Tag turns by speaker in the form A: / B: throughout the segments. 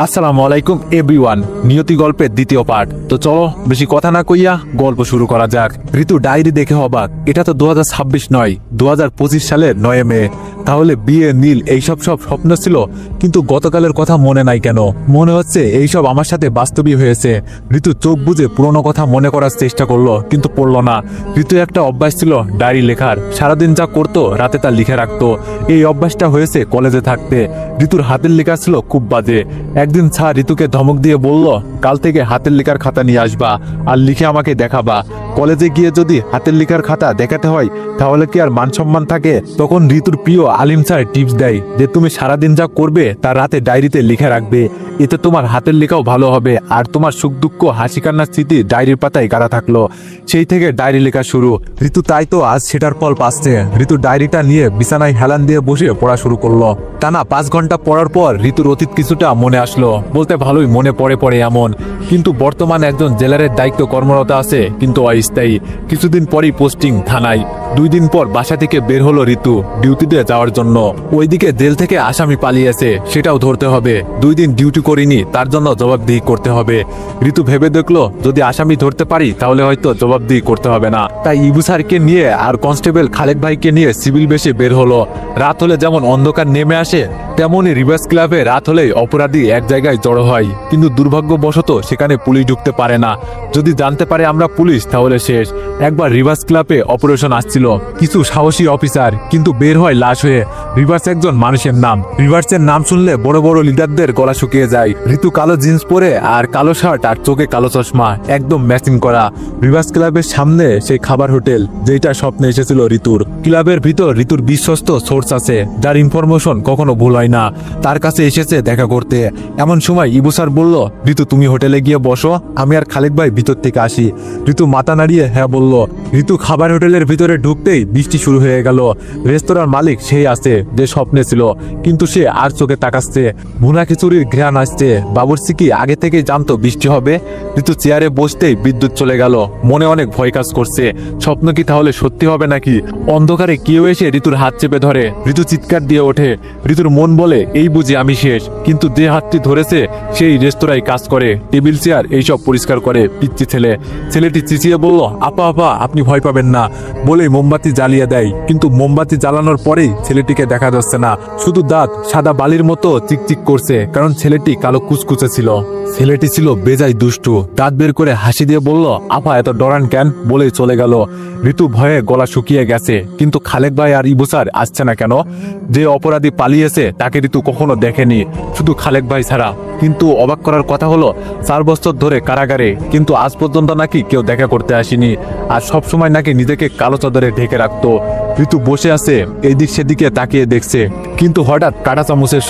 A: আসসালামু আলাইকুম এভরিওয়ান। নিয়তি গল্পের দ্বিতীয় পার্ট। তো চলো বেশি কথা না কইয়া গল্প শুরু করা যাক। ঋতু ডায়েরি দেখে অবাক, এটা তো 2026 নয়, 2025 সালের 9 মে। তাহলে বিয়ে, নীল এইসব সব স্বপ্ন ছিল, কিন্তু গতকালের কথা মনে নাই কেন? মনে হচ্ছে এইসব আমার সাথে বাস্তবই হয়েছে। ঋতু চোখ বুজে পুরনো কথা মনে করার চেষ্টা করলো, কিন্তু পড়লো না। ঋতু একটা অভ্যাস ছিল ডায়েরি লেখার, সারাদিন যা করতো রাতে তা লিখে রাখতো। এই অভ্যাসটা হয়েছে কলেজে থাকতে। ঋতুর হাতের লেখা ছিল খুব বাজে। একদিন স্যার ঋতুকে ধমক দিয়ে বলল, কাল থেকে হাতের লেখার খাতা নিয়ে আসবা আর লিখে আমাকে দেখাবা। কলেজে গিয়ে যদি হাতের লেখার খাতা দেখাতে হয় তাহলে কি আর মান সম্মান থাকে? তখন ঋতুর প্রিয় আলিম স্যার টিপস দেয় যে তুমি সারাদিন যা করবে তা রাতে ডায়েরিতে লিখে রাখবে, এতে তোমার হাতের লেখাও ভালো হবে আর তোমার সুখ দুঃখ হাসি কান্নার স্মৃতি ডায়েরির পাতায় গাড়া থাকলো। সেই থেকে ডায়েরি লেখা শুরু। ঋতু তাই তো আজ সেটার ফল পাচ্ছে। ঋতু ডায়েরিটা নিয়ে বিছানায় হেলান দিয়ে বসে পড়া শুরু করলো। টানা 5 ঘন্টা পড়ার পর ঋতুর অতীত কিছুটা মনে আসলো। বলতে ভালোই মনে পড়ে এমন, কিন্তু বর্তমান একজন জেলারের দায়িত্ব কর্মরত আছে, কিন্তু অস্থায়ী। কিছুদিন পরই পোস্টিং থানায়। 2 দিন পর বাসা থেকে বের হলো ঋতু ডিউটিতে যাওয়ার জন্য। ওইদিকে জেল থেকে আসামি পালিয়েছে, সেটাও ধরতে হবে। 2 দিন ডিউটি করিনি, তার জন্য জবাবদিহি করতে হবে। ঋতু ভেবে দেখলো যদি আসামি ধরতে পারি তাহলে হয়তো জবাবদিহি করতে হবে না। তাই ইবু স্যারকে নিয়ে আর কনস্টেবল খালেক ভাইকে নিয়ে সিভিল বেশে বের হলো। রাত হলে যেমন অন্ধকার নেমে আসে, তেমনই রিভার্স ক্লাবে রাত হলেই অপরাধী এক জায়গায় জড়ো হয়, কিন্তু দুর্ভাগ্যবশত সেখানে পুলিশ ঢুকতে পারে না। যদি জানতে পারে আমরা পুলিশ তাহলে শেষ। একবার রিভার্স ক্লাবে অপারেশন আসছিল কিছু সাহসী অফিসার, কিন্তু বের হয় লাশ হয়ে। রিভার্স একজন মানুষের নাম। রিভার্সের নাম শুনলে বড় বড় লিডারদের গলা শুকিয়ে যায়। ঋতু কালো জিন্স পরে আর কালো শার্ট আর চোখে কালো চশমা, একদম ম্যাচিং করা। রিভার্স ক্লাবের সামনে সেই খাবার হোটেল যেটা স্বপ্নে এসেছিল ঋতুর। ক্লাবের ভিতর ঋতুর বিশ্বস্ত সোর্স আছে, যার ইনফরমেশন কখনো ভুল হয় না। তার কাছে এসেছে দেখা করতে। এমন সময় ইবু স্যার বলল, ঋতু তুমি হোটেলে গিয়ে বসো, আমি আর খালেক ভাই ভিতর থেকে আসি। ঋতু মাথা নাড়িয়ে হ্যাঁ বলল। ঋতু খাবার হোটেলের ভিতরে ঢুকতেই বৃষ্টি শুরু হয়ে গেল। রেস্তোরাঁর মালিক সেই আছে যে স্বপ্নে ছিল, কিন্তু সে আর চোখে তাকাচ্ছে। ভুনা খিচুড়ির ঘ্রাণ আসছে। বাবুর্চি কি আগে থেকেই জানতো বৃষ্টি হবে? ঋতু চেয়ারে বসতেই বিদ্যুৎ চলে গেল। মনে অনেক ভয় কাজ করছে। স্বপ্ন কি তাহলে সত্যি হবে নাকি? অন্ধকারে কেউ এসে ঋতুর হাত চেপে ধরে। ঋতু চিৎকার দিয়ে ওঠে। ঋতুর মন বলে এই বুঝি আমি শেষ, কিন্তু যে হাতটি ধরেছে সেই রেস্তোরাঁয় কাজ করে, টেবিল চেয়ার এইসব পরিষ্কার করে। পিচ্চি ছেলে। ছেলেটি চিচিয়ে বলল, আপা আপা আপনি ভয় পাবেন না, বলেই মোমবাতি জ্বালিয়ে দেয়। কিন্তু মোমবাতি জ্বালানোর পরেই ছেলেটিকে দেখা যাচ্ছে না, শুধু দাঁত সাদা বালির মতো চিকচিক করছে, কারণ ছেলেটি কালো কুচকুচে ছিল। ছেলেটি ছিল বেজায় দুষ্টু। দাঁত বের করে হাসি দিয়ে বলল, আপা এত ডরান কেন, বলেই চলে গেল। ঋতু ভয়ে গলা শুকিয়ে গেছে, কিন্তু খালেক ভাই আর ইবু স্যার আসছে না কেন? যে অপরাধী পালিয়েছে তাকে ঋতু কখনো দেখেনি, শুধু খালেক ভাই ছাড়া। কিন্তু অবাক করার কথা হলো 4 বছর ধরে কারাগারে, কিন্তু আজ পর্যন্ত নাকি কেউ দেখা করতে আসেনি। আর সবসময় নাকি নিজেকে কালো চাদরে ঢেকে রাখতো। ঋতু বসে আছে, এইদিক সেদিকে তাকিয়ে দেখছে, কিন্তু হঠাৎ কাঁটা চামচের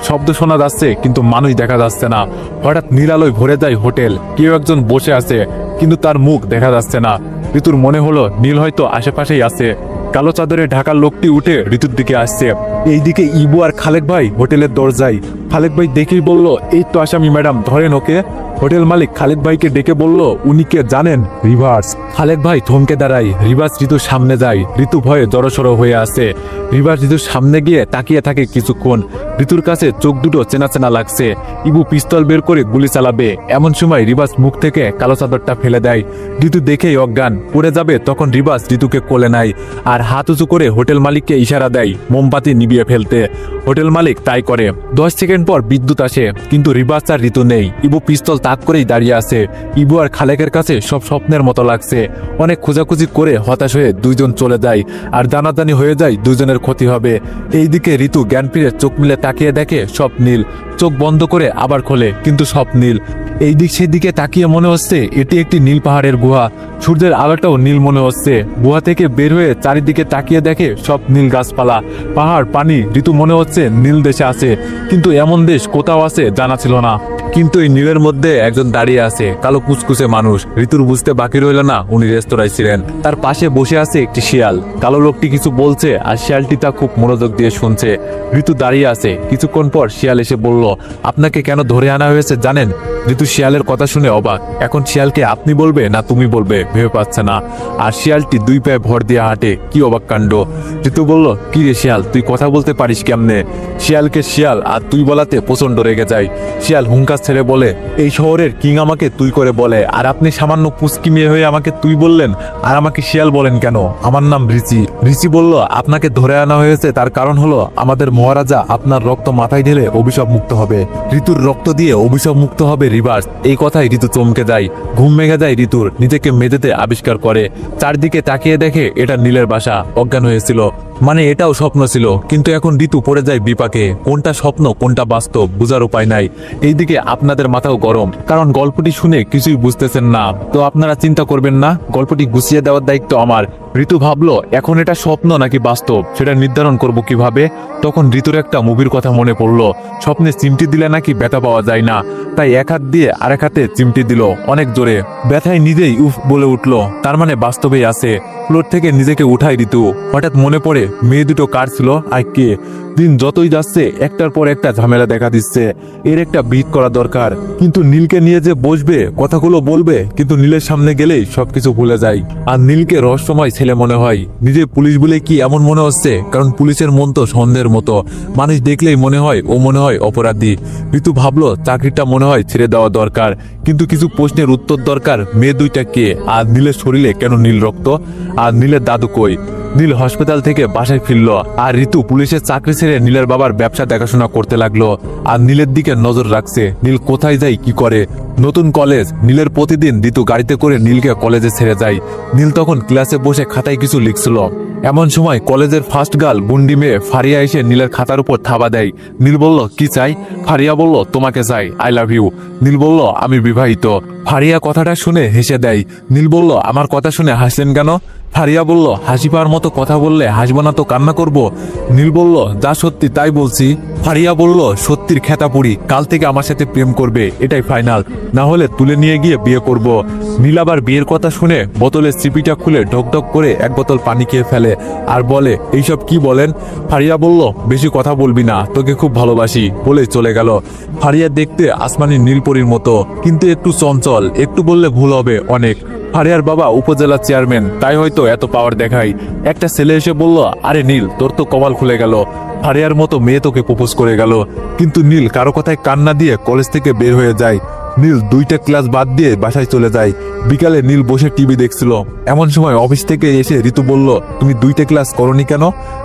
A: শব্দ শোনা যাচ্ছে, কিন্তু মানুষ দেখা যাচ্ছে না। হঠাৎ নীলালোয় ভরে যায় হোটেল। কেউ একজন বসে আছে, কিন্তু তার মুখ দেখা যাচ্ছে না। ঋতুর মনে হলো নীল হয়তো আশেপাশেই আছে। কালো চাদরে ঢাকা লোকটি উঠে ঋতুর দিকে আসছে। এইদিকে ইবু আর খালেক ভাই হোটেলের দরজায়। খালেক ভাই দেখেই বলল, এই তো আসামি ম্যাডাম, ধরেন ওকে। হোটেল মালিক খালেক ভাইকে ডেকে বলল, উনি কে জানেন? রিভার্স। খালেক ভাই থমকে দাঁড়ায়। রিভার্স ঋতুর সামনে যায়। ঋতু ভয়ে জড়সড় হয়ে আসে। রিভার্স ঋতুর সামনে গিয়ে তাকিয়ে থাকে কিছুক্ষণ। ঋতুর কাছে চোখ দুটো চেনা চেনা লাগছে। ইবু পিস্তল বের করে গুলি চালাবে, এমন সময় রিভার্স মুখ থেকে কালো চাদরটা ফেলে দেয়। ঋতু দেখেই অজ্ঞান পড়ে যাবে, তখন রিভার্স ঋতুকে কোলে নেয় আর হাত উঁচু করে হোটেল মালিককে ইশারা দেয় মোমবাতি নিভিয়ে ফেলতে। হোটেল মালিক তাই করে। 10 সেকেন্ড পর বিদ্যুৎ আসে, কিন্তু রিভার্স আর ঋতু নেই। ইবু পিস্তল তাক করেই দাঁড়িয়ে আছে। ইবু আর খালেকের কাছে সব স্বপ্নের মতো লাগছে। অনেক খোঁজাখুঁজি করে হতাশ হয়ে 2 জন চলে যায়, আর জানাজানি হয়ে যায় 2 জনের ক্ষতি হবে। এইদিকে ঋতু জ্ঞান ফিরে চোখ মিলে তাকিয়ে দেখে সব নীল। চোখ বন্ধ করে আবার খোলে, কিন্তু সব নীল। এই দিক সেদিকে তাকিয়ে মনে হচ্ছে এটি একটি নীল পাহাড়ের গুহা। সূর্যের আলোটাও নীল মনে হচ্ছে। গুহা থেকে বের হয়ে চারিদিকে তাকিয়ে দেখে সব নীল গাছপালা, পাহাড়, পানি। ঋতু মনে হচ্ছে নীল দেশে আছে, কিন্তু এমন দেশ কোথাও আছে জানা ছিল না। কিন্তু এই নীলের মধ্যে একজন দাঁড়িয়ে আছে, কালো কুচকুচে মানুষ। ঋতুর বুঝতে বাকি রইল না উনি রেস্তোরাঁয় ছিলেন। তার পাশে বসে আছে একটি শিয়াল। কালো লোকটি কিছু বলছে আর শিয়ালটি তা খুব মনোযোগ দিয়ে শুনছে। ঋতু দাঁড়িয়ে আছে। কিছুক্ষণ পর শিয়াল এসে বলল, আপনাকে কেন ধরে আনা হয়েছে জানেন? ঋতু শিয়ালের কথা শুনে অবাক। এখন শিয়ালকে আপনি বলবে না তুমি বলবে ভেবে পাচ্ছে না। আর শিয়ালটি দুই পায়ে ভর দিয়ে হাঁটে। কি অবাক কাণ্ড! ঋতু বলল, কি রে শিয়াল, তুই কথা বলতে পারিস কেমনে? শিয়ালকে শিয়াল আর তুই বলাতে প্রচন্ড রেগে যায়। শিয়াল হুঙ্কার ছেড়ে বলে, এই শহরের কিং আমাকে তুই করে বলে, আর আপনি সামান্য পুচকি মেয়ে হয়ে আমাকে তুই বললেন, আর আমাকে শিয়াল বলেন কেন? আমার নাম ঋষি। ঋষি বলল, আপনাকে ধরে আনা হয়েছে তার কারণ হলো আমাদের মহারাজা আপনার রক্ত মাথায় ঢেলে অভিশাপ মুক্ত হবে। ঋতুর রক্ত দিয়ে অভিশাপ মুক্ত হবে রিভার্স। এই কথায় ঋতু চমকে যায়। ঘুম ভেঙে যায় ঋতুর। নিজেকে মেঝেতে আবিষ্কার করে। চারদিকে তাকিয়ে দেখে এটা নীলের বাসা। অজ্ঞান হয়েছিল, মানে এটাও স্বপ্ন ছিল। কিন্তু এখন ঋতু পড়ে যায় বিপাকে। কোনটা স্বপ্ন কোনটা বাস্তব বুঝার উপায় নাই। এইদিকে আপনাদের মাথাও গরম, কারণ গল্পটি শুনে কিছুই বুঝতেছেন না। তো আপনারা চিন্তা করবেন না, গল্পটি গুছিয়ে দেওয়ার দায়িত্ব আমার। ঋতু ভাবলো, এখন এটা স্বপ্ন নাকি বাস্তব সেটা নির্ধারণ করব কিভাবে? তখন ঋতুর একটা মুভির কথা মনে পড়লো। স্বপ্নে চিমটি দিলে নাকি ব্যথা পাওয়া যায় না, তাই এক হাত দিয়ে আরেক হাতে চিমটি দিল অনেক জোরে। ব্যথায় নিজেই উফ বলে উঠলো। তার মানে বাস্তবেই আছে। ফ্লোর থেকে নিজেকে উঠায় ঋতু। হঠাৎ মনে পড়ে মেয়ে দুটো কার ছিল আর কে। দিন যতই যাচ্ছে একটার পর একটা ঝামেলা দেখা দিচ্ছে। এর একটা বিট করা দরকার। কিন্তু নীলকে নিয়ে যে বসবে, কথাগুলো বলবে, কিন্তু নীলের সামনে গেলেই সবকিছু ভুলে যায়। আর নীলকে রহস্যময় ছেলে মনে হয়। নিজে পুলিশ বলে কি এমন মনে হচ্ছে? কারণ পুলিশের মন তো সন্দেহের মতো। মানুষ দেখলেই মনে হয় ও মনে হয় অপরাধী। ঋতু ভাবলো চাকরিটা মনে হয় ছেড়ে দেওয়া দরকার। কিন্তু কিছু প্রশ্নের উত্তর দরকার। মেয়ে দুইটা কে? আর নীলের শরীরে কেন নীল রক্ত? আর নীলের দাদু কই? নীল হসপিটাল থেকে বাসায় ফিরল। আর ঋতু পুলিশের চাকরি ছেড়ে নীলের বাবার ব্যবসা দেখাশোনা করতে লাগলো। আর নীলের দিকে নজর রাখছে। নীল কোথায় যায় কি করে। নতুন কলেজ। নীলের প্রতিদিন ঋতু গাড়িতে করে নীলকে কলেজে ছেড়ে যায়। নীল তখন ক্লাসে বসে খাতায় কিছু লিখছিল। এমন সময় কলেজের ফার্স্ট গার্ল বুন্ডি মেয়ে ফারিয়া এসে নীলের খাতার উপর থাবা দেয়। নীল বলল, কি চাই? ফারিয়া বলল, তোমাকে চাই, আই লাভ ইউ। নীল বলল, আমি বিবাহিত। ফারিয়া কথাটা শুনে হেসে দেয়। নীল বলল, আমার কথা শুনে হাসলেন কেন? ফারিয়া বলল, হাসি পাওয়ার মতো কথা বললে হাসবো না তো কান্না করব? নীল বলল, যা সত্যি তাই বলছি। ফারিয়া বলল, সত্যির খেতা পুরি, কাল থেকে আমার সাথে প্রেম করবে, এটাই ফাইনাল, না হলে তুলে নিয়ে গিয়ে বিয়ে করব। নীল আবার বিয়ের কথা শুনে বোতলের সিপিটা খুলে ঢকঢক করে এক বোতল পানি খেয়ে ফেলে আর বলে, এইসব কি বলেন? ফারিয়া বলল, বেশি কথা বলবি না, তোকে খুব ভালোবাসি, বলে চলে গেল। ফারিয়া দেখতে আসমানি নীলপরির মতো, কিন্তু একটু চঞ্চল। একটু বললে ভুল হবে অনেক। ফারিয়ার বাবা উপজেলা চেয়ারম্যান, তাই হয়তো এত পাওয়ার দেখায়। একটা ছেলে এসে বলল, আরে নীল, তোর তো কপাল খুলে গেল, ফারিয়ার মতো মেয়ে তোকে প্রপোজ করে গেল। কিন্তু নীল কারো কথায় কান্না দিয়ে কলেজ থেকে বের হয়ে যায়। নীল 2টা ক্লাস বাদ দিয়ে বাসায় চলে যায়। বিকালে নীল বসে টিভি দেখছিল। এমন সময় অফিস থেকে এসে ঋতু বলল, তুমি 2টা ক্লাস করনি কেন?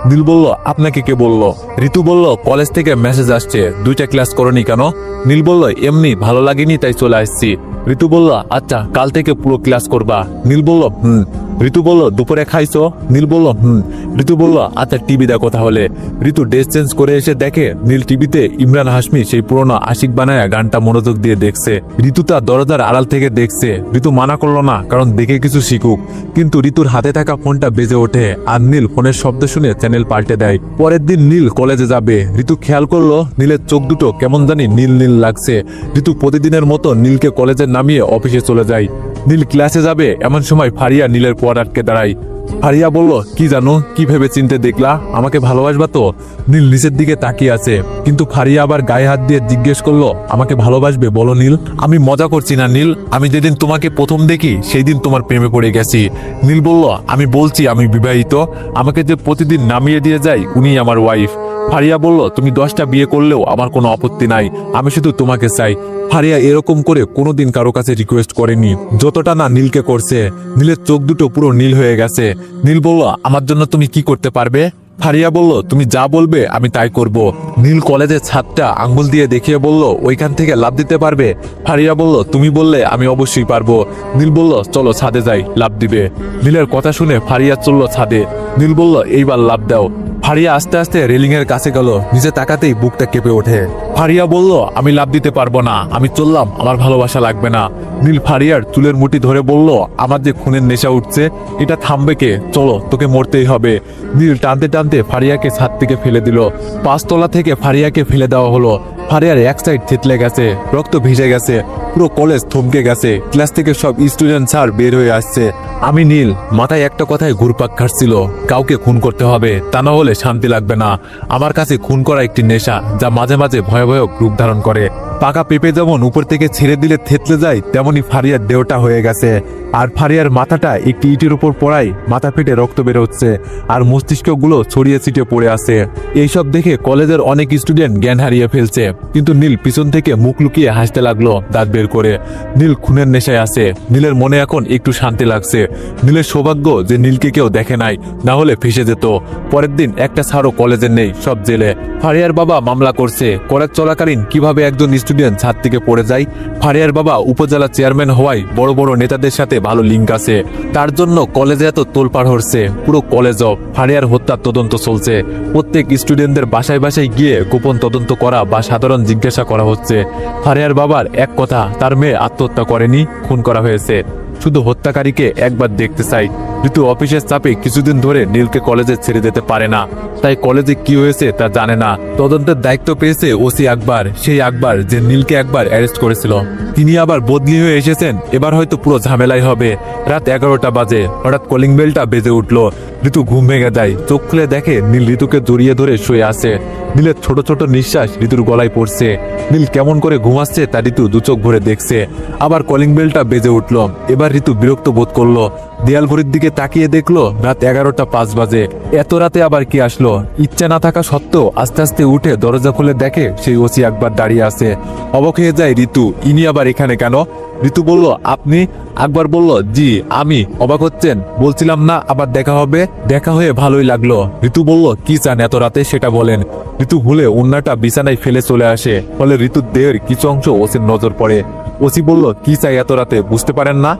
A: নীল বলল, আপনাকে কে বলল? ঋতু বলল, কলেজ থেকে মেসেজ আসছে, 2টা ক্লাস করনি কেন? নীল বলল, এমনি ভালো লাগেনি তাই চলে আসছি। ঋতু বলল, আচ্ছা কাল থেকে পুরো ক্লাস করবা। নীল বলল, হুম। ঋতু বলল, দুপুরে খাইছো? নীল বলল, হুম। ঋতু বলল, আচ্ছা টিভি দেখো তাহলে। ঋতু ড্রেস চেঞ্জ করে এসে দেখে নীল টিভিতে ইমরান হাশমি সেই পুরোনো আশিক বানায়া গানটা মনোযোগ দিয়ে দেখছে। ঋতু তা দরজার আড়াল থেকে দেখছে। ঋতু মানা করলো না, কারণ দেখে কিছু শিখুক। কিন্তু ঋতুর হাতে থাকা ফোনটা বেজে ওঠে আর নীল ফোনের শব্দ শুনে চ্যানেল পাল্টে দেয়। পরের দিন নীল কলেজে যাবে। ঋতু খেয়াল করলো নীলের চোখ দুটো কেমন জানি নীল নীল লাগছে। ঋতু প্রতিদিনের মতো নীলকে কলেজে নামিয়ে অফিসে চলে যায়। নীল ক্লাসে যাবে এমন সময় ফারিয়া নীলের পর আটকে দাঁড়ায়। ফারিয়া বলল, কি জানো, কি ভেবে চিনতে দেখলা? আমাকে ভালোবাসবা তো? নীল নিচের দিকে তাকিয়ে আছে, কিন্তু ফারিয়া আবার গায়ে হাত দিয়ে জিজ্ঞেস করলো, আমাকে ভালোবাসবে বলো নীল? আমি মজা করছি না নীল, আমি যেদিন তোমাকে প্রথম দেখি সেই দিন তোমার প্রেমে পড়ে গেছি। নীল বলল, আমি বলছি আমি বিবাহিত, আমাকে যে প্রতিদিন নামিয়ে দিয়ে যায় উনি আমার ওয়াইফ। ফারিয়া বলল, তুমি 10টা বিয়ে করলেও আমার কোনো আপত্তি নাই, আমি শুধু তোমাকে চাই। ফারিয়া এরকম করে কোনোদিন কারো কাছে রিকোয়েস্ট করেনি, যতটা না নীলকে করছে। নীলের চোখ দুটো পুরো নীল হয়ে গেছে। নীল বলল, আমার জন্য তুমি কি করতে পারবে? ফারিয়া বলল, তুমি যা বলবে আমি তাই করব। নীল কলেজের ছাদটা আঙ্গুল দিয়ে দেখিয়ে বলল, ওইখান থেকে লাফ দিতে পারবে? ফারিয়া বলল, তুমি বললে আমি অবশ্যই পারবো। নীল বলল, চলো ছাদে যাই, লাফ দিবে। নীলের কথা শুনে ফারিয়া চলল ছাদে। নীল বলল, এইবার লাফ দাও। ফারিয়া আস্তে আস্তে রেলিং এর কাছে গেল। নিচে তাকাতেই বুকটা কেঁপে ওঠে। ফারিয়া বলল, আমি লাভ দিতে পারবো না, আমি চললাম, আমার ভালোবাসা লাগবে না। নীল ফারিয়ার চুলের মুঠি ধরে বলল, আমার যে খুনের নেশা উঠছে এটা থামবে কে, চলো তোকে মরতেই হবে। নীল টানতে টানতে ফারিয়াকে ছাদ থেকে ফেলে দিল। 5 তলা থেকে ফারিয়াকে ফেলে দেওয়া হলো। ফারিয়ার এক সাইড থেতলে গেছে, রক্ত ভিজে গেছে, পুরো কলেজ থমকে গেছে। ক্লাস থেকে সব স্টুডেন্ট স্যার বের হয়ে আসছে। আমি নীল, মাথায় একটা কথায় ঘুরপাক খাচ্ছিল, কাউকে খুন করতে হবে, তা না হলে শান্তি লাগবে না। আমার কাছে খুন করা একটি নেশা, যা মাঝে মাঝে ভয়াবহ রূপ ধারণ করে। পাকা পেঁপে যেমন উপর থেকে ছেড়ে দিলে থেতলে যায়, তেমনি ফারিয়ার দেহটা হয়ে গেছে। আর ফারিয়ার মাথাটা একটি ইটের উপর পড়ায় মাথা ফেটে রক্ত বের হচ্ছে, আর মস্তিষ্কগুলো ছড়িয়ে ছিটিয়ে পড়ে আছে। এইসব দেখে কলেজের অনেক স্টুডেন্ট জ্ঞান হারিয়ে ফেলছে, কিন্তু নীল পিছন থেকে মুখ লুকিয়ে হাসতে লাগলো দাঁত বের করে। নীল খুনের নেশায় আছে। নীলের মনে এখন একটু শান্তি লাগছে। নীলের সৌভাগ্য যে নীলকে কেউ দেখে নাই, না হলে ফেসে যেত। পরের দিন একটা স্যারও কলেজে নেই, সব জেলে। ফারিয়ার বাবা মামলা করছে কলেজ চলাকালীন কিভাবে একজন স্টুডেন্ট ছাদ থেকে পড়ে যায়। ফারিয়ার বাবা উপজেলা চেয়ারম্যান হওয়ায় বড় বড় নেতাদের সাথে ভালো লিঙ্ক আছে, তার জন্য কলেজে এত তোলপাড় হচ্ছে। পুরো কলেজও ফারিয়ার হত্যার তদন্ত চলছে। প্রত্যেক স্টুডেন্টদের বাসায় বাসায় গিয়ে গোপন তদন্ত করা বা সাধারণ জিজ্ঞাসা করা হচ্ছে। ফারিয়ার বাবার এক কথা, তার মেয়ে আত্মহত্যা করেনি, খুন করা হয়েছে। শুধু হত্যাকারীকে একবার দেখতে চাই। ঋতু অফিসের চাপে কিছুদিন ধরে নীলকে কলেজে ছেড়ে যেতে পারে না, তাই কলেজে কি হয়েছে তা জানে না। তদন্তের দায়িত্ব পেয়েছে ওসি আকবর, সেই আকবর যে নীলকে একবার অ্যারেস্ট করেছিল। তিনি আবার বদলি হয়ে এসেছেন, এবার হয়তো পুরো ঝামেলাই হবে। রাত 11টা বাজে, হঠাৎ কলিং বেলটা বেজে উঠল। ঋতু ঘুম ভেঙে যায়, চোখ খুলে দেখে নীল ঋতুকে জড়িয়ে ধরে শুয়ে আছে। নীলের ছোট ছোট নিঃশ্বাস ঋতুর গলায় পড়ছে। নীল কেমন করে ঘুমাচ্ছে তা ঋতু দু চোখ ভরে দেখছে। আবার কলিং বেলটা বেজে উঠল। এবার ঋতু বিরক্ত বোধ করলো। দেয়াল ঘড়ির দিকে তাকিয়ে দেখলো রাত 11টা 5 বাজে। এত রাতে আবার কি আসলো? ইচ্ছা না থাকা সত্ত্বেও আস্তে আস্তে উঠে দরজা খুলে দেখে সেই ওসি আকবর দাঁড়িয়ে আছে। অবাক হয়ে যায় ঋতু, ইনি আবার এখানে কেন? ঋতু বলল, আপনি? আকবর বলল, জি আমি। অবাক হচ্ছেন? বলছিলাম না আবার দেখা হবে। দেখা হয়ে ভালোই লাগলো। ঋতু বলল, কি চান এত রাতে সেটা বলেন। ঋতু ভুলে ওন্নাটা বিছানায় ফেলে চলে আসে, ফলে ঋতুর দেহের কিছু অংশ ওসির নজর পড়ে। ওসি বলল, কি চাই এত রাতে, বুঝতে পারেন না?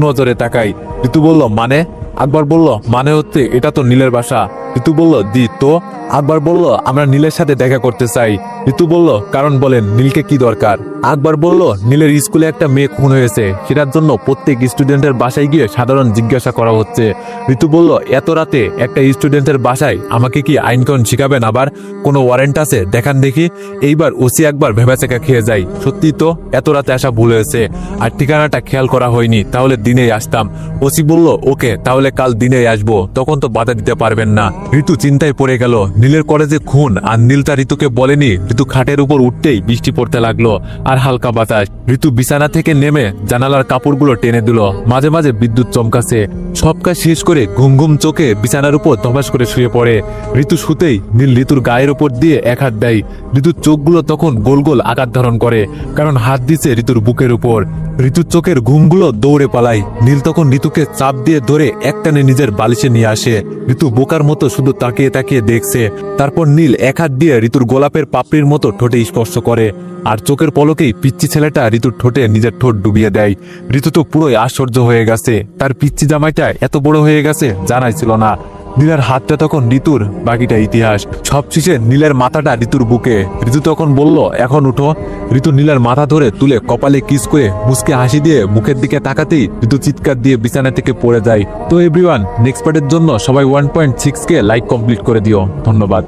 A: নজরে তাকাই। ঋতু বলল, মানে? আকবর বলল, মানে হচ্ছে এটা তো নীলের বাসা। ঋতু বলল, জি তো? আকবর বলল, আমরা নীলের সাথে দেখা করতে চাই। ঋতু বলল, কারণ বলেন, নীলকে কি দরকার? আকবর বলল, নীলের স্কুলে একটা মেয়ে খুন হয়েছে, সেটার জন্য প্রত্যেক স্টুডেন্টের বাসায় গিয়ে সাধারণ জিজ্ঞাসা করা হচ্ছে। ঋতু বলল, এত রাতে একটা স্টুডেন্টের বাসায়? আমাকে কি আইন কানুন শিখাবেন আবার? কোনো ওয়ারেন্ট আছে দেখান দেখি। এইবার ওসি একবার ভেবাচেকা খেয়ে যায়। সত্যি তো, এত রাতে আসা ভুল হয়েছে, আর ঠিকানাটা খেয়াল করা হয়নি, তাহলে দিনেই আসতাম। ওসি বলল, ওকে, তাহলে কাল দিনেই আসবো, তখন তো বাধা দিতে পারবেন না। ঋতু চিন্তায় পড়ে গেল। নীলের কলেজে খুন, আর নীল তা ঋতুকে বলেনি। ঋতু খাটের উপর উঠতেই বৃষ্টি পড়তে লাগলো, আর হালকা বাতাস। ঋতু বিছানা থেকে নেমে জানালার কাপড়গুলো টেনে দিল। মাঝে মাঝে বিদ্যুৎ চমকাছে। সব কাজ শেষ করে ঘুম ঘুম চোখে বিছানার উপর ধপাস করে শুয়ে পড়ে। ঋতু শুতেই নীল ঋতুর গায়ের উপর দিয়ে এক হাত দেয়। ঋতুর চোখগুলো তখন গোল গোল আকার ধারণ করে, কারণ হাত দিছে ঋতুর বুকের উপর। ঋতুর চোখের ঘুমগুলো দৌড়ে পালায়। নীল তখন ঋতুকে চাপ দিয়ে ধরে একটানে নিজের বালিশে নিয়ে আসে। ঋতু বোকার মতো শুধু তাকিয়ে তাকিয়ে দেখছে। তারপর নীল এক হাত দিয়ে ঋতুর গোলাপের পাপড়ির মতো ঠোঁটে স্পর্শ করে, আর চোখের পলকেই পিচ্চি ছেলেটা ঋতুর ঠোঁটে নিজের ঠোঁট ডুবিয়ে দেয়। ঋতু তো পুরোই আশ্চর্য হয়ে গেছে, তার পিচ্চি জামাইটা এত বড় হয়ে গেছে জানাই ছিল না। নীলের হাতটা তখন ঋতুর, বাকিটা ইতিহাস। সবশেষে নীলের মাথাটা ঋতুর বুকে। ঋতু তখন বলল, এখন উঠো। ঋতু নীলের মাথা ধরে তুলে কপালে কিস করে মুচকে হাসি দিয়ে মুখের দিকে তাকাতেই ঋতু চিৎকার দিয়ে বিছানা থেকে পড়ে যায়। তো এভরিওয়ান, নেক্সট পার্টের জন্য সবাই 1.6K লাইক কমপ্লিট করে দিও। ধন্যবাদ।